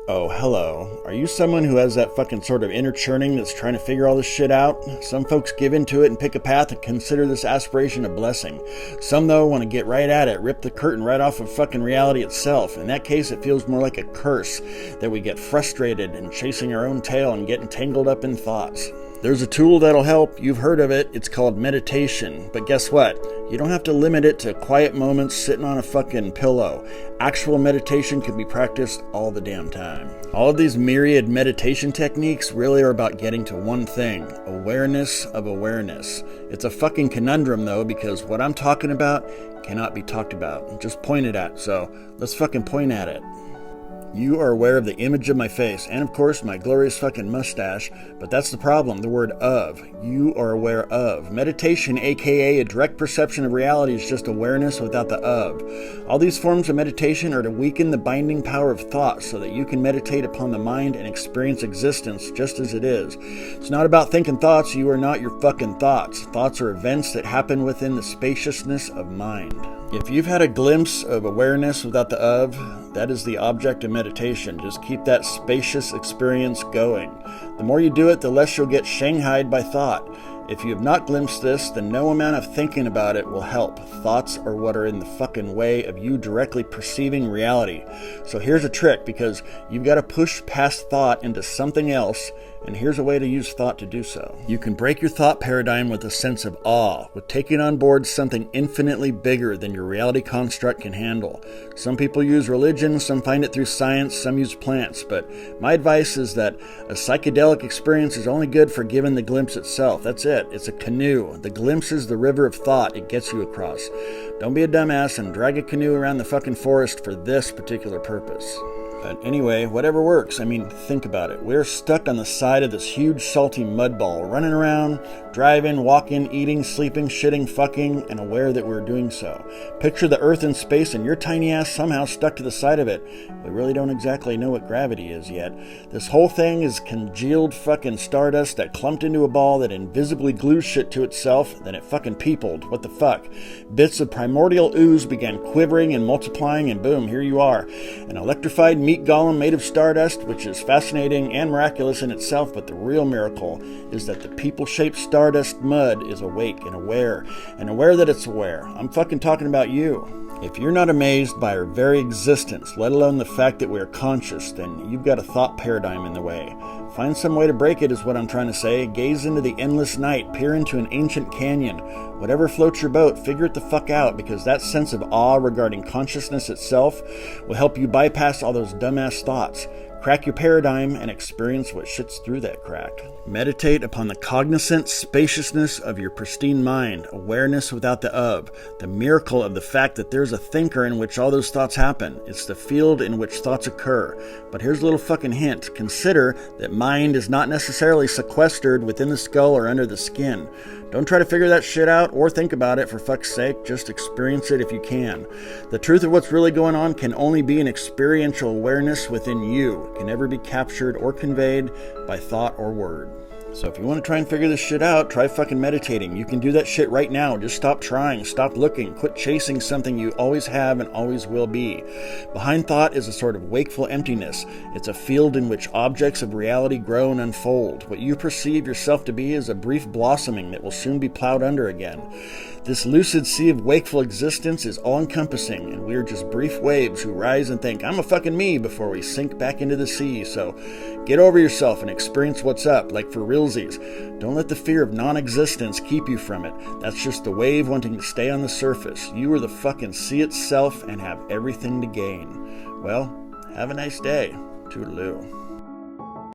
Oh, hello. Are you someone who has that fucking sort of inner churning that's trying to figure all this shit out? Some folks give into it and pick a path and consider this aspiration a blessing. Some, though, want to get right at it, rip the curtain right off of fucking reality itself. In that case, it feels more like a curse that we get frustrated and chasing our own tail and getting tangled up in thoughts. There's a tool that'll help. You've heard of it. It's called meditation. But guess what? You don't have to limit it to quiet moments sitting on a fucking pillow. Actual meditation can be practiced all the damn time. All of these myriad meditation techniques really are about getting to one thing: awareness of awareness. It's a fucking conundrum though, because what I'm talking about cannot be talked about, just pointed at. So let's fucking point at it. You are aware of the image of my face, and of course my glorious fucking mustache, but that's the problem, the word of. You are aware of. Meditation, aka a direct perception of reality, is just awareness without the of. All these forms of meditation are to weaken the binding power of thought so that you can meditate upon the mind and experience existence just as it is. It's not about thinking thoughts. You are not your fucking thoughts. Thoughts are events that happen within the spaciousness of mind. If you've had a glimpse of awareness without the of, that is the object of meditation. Just keep that spacious experience going. The more you do it, the less you'll get shanghaied by thought. If you have not glimpsed this, then no amount of thinking about it will help. Thoughts are what are in the fucking way of you directly perceiving reality. So here's a trick, because you've got to push past thought into something else, and here's a way to use thought to do so. You can break your thought paradigm with a sense of awe, with taking on board something infinitely bigger than your reality construct can handle. Some people use religion, some find it through science, some use plants, but my advice is that a psychedelic experience is only good for giving the glimpse itself. That's it. It's a canoe. The glimpse is the river of thought it gets you across. Don't be a dumbass and drag a canoe around the fucking forest for this particular purpose. But anyway, whatever works. I mean, think about it. We're stuck on the side of this huge salty mud ball, running around, driving, walking, eating, sleeping, shitting, fucking, and aware that we're doing so. Picture the earth in space and your tiny ass somehow stuck to the side of it. We really don't exactly know what gravity is yet. This whole thing is congealed fucking stardust that clumped into a ball that invisibly glues shit to itself, then it fucking peopled. What the fuck? Bits of primordial ooze began quivering and multiplying, and boom, here you are. An electrified meat golem made of stardust, which is fascinating and miraculous in itself, but the real miracle is that the people-shaped stardust mud is awake and aware that it's aware. I'm fucking talking about you. If you're not amazed by our very existence, let alone the fact that we are conscious, then you've got a thought paradigm in the way. Find some way to break it is what I'm trying to say. Gaze into the endless night, peer into an ancient canyon. Whatever floats your boat, figure it the fuck out, because that sense of awe regarding consciousness itself will help you bypass all those dumbass thoughts. Crack your paradigm and experience what shits through that crack. Meditate upon the cognizant spaciousness of your pristine mind, awareness without the of, the miracle of the fact that there's a thinker in which all those thoughts happen. It's the field in which thoughts occur. But here's a little fucking hint. Consider that mind is not necessarily sequestered within the skull or under the skin. Don't try to figure that shit out or think about it, for fuck's sake. Just experience it if you can. The truth of what's really going on can only be an experiential awareness within you. It can never be captured or conveyed by thought or word. So if you want to try and figure this shit out, try fucking meditating. You can do that shit right now. Just stop trying, stop looking, quit chasing something you always have and always will be. Behind thought is a sort of wakeful emptiness. It's a field in which objects of reality grow and unfold. What you perceive yourself to be is a brief blossoming that will soon be plowed under again. This lucid sea of wakeful existence is all-encompassing, and we're just brief waves who rise and think, I'm a fucking me, before we sink back into the sea. So get over yourself and experience what's up, like for realsies. Don't let the fear of non-existence keep you from it. That's just the wave wanting to stay on the surface. You are the fucking sea itself and have everything to gain. Well, have a nice day. Toodaloo.